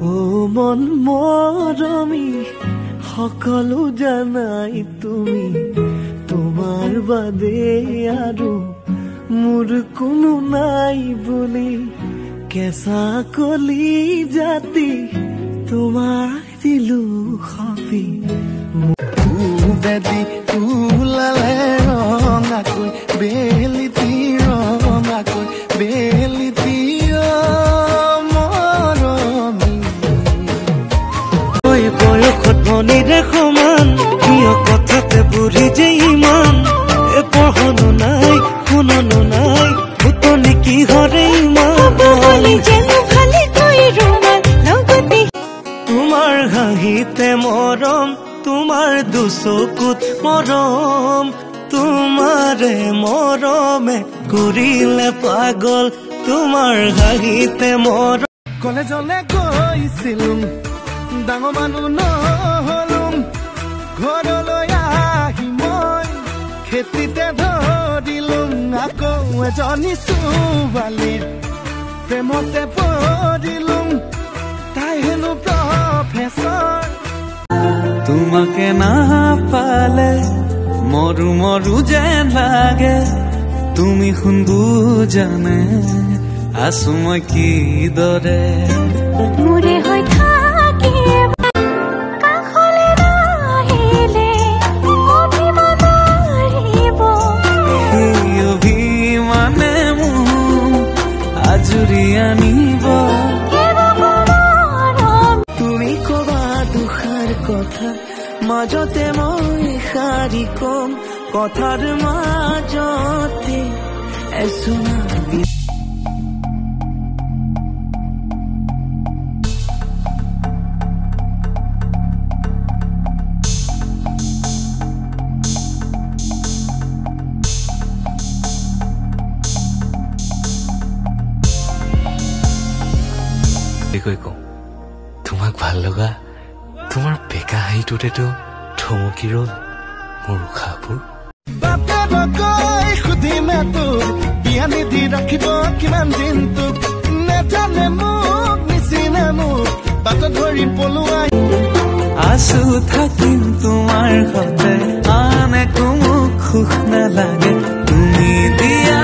ও মন মৰমী সকলো জানাই তুমি তোমাৰ বাদে আৰু মোৰ কোনো নাই বুলি কেঁচা কলি জাতি তোমাক দিলো সপি বেদি ওলালে ৰঙাকৈ বেলিতি ৰঙাকৈ বেলিতি মৰমী বয়সত মনিৰে সমান প্ৰিয় কথাতে বুঢ়ী যে ইমান পঢ়নো নাই শুননো নাই ফুটনি কি হৰে তোমাৰ হাঁহিতে মৰম তোমাৰ দুচকুত মৰম তোমাৰে মৰমে কৰিলে পাগল তোমাৰ হাঁহিতে মৰম কলেজলে গৈছিলো ডাঙৰ মানুহ নহলুম ঘৰলৈ আহি মই খেতিতে ধৰিলুম আকৌ এজনী ছোৱালীৰ প্ৰেমতে পৰিলুম তাই হেনো প্ৰফেচৰ তোমাকে নাপালে মৰু মৰু যেন লাগে তুমি শুনবুজানে আছো মই কিদৰে মোৰে হৈ থাকে কাষলে নাহিলে অভিমানিব সেই অভিমানে মোক আজুৰি আনিব তুমি কবা দুখাৰ কথা মাজতে মই শাৰী কম কথাৰ মাজতে এচুনা তোমাক ভাল লগা তোমাৰ বেকা হাঁহিটোতেতো থমকি ৰল মোৰ উশাহবোৰ সুধিমে তোক বিয়া নিধি ৰাখিব কিমান দিন তোক নেজানে মোক নিচিনে মোক বাটত ধৰি পলুৱাই আছো থাকিম তোমাৰ সতে আন একো মোক সুখ নালাগে তুমি দিয়া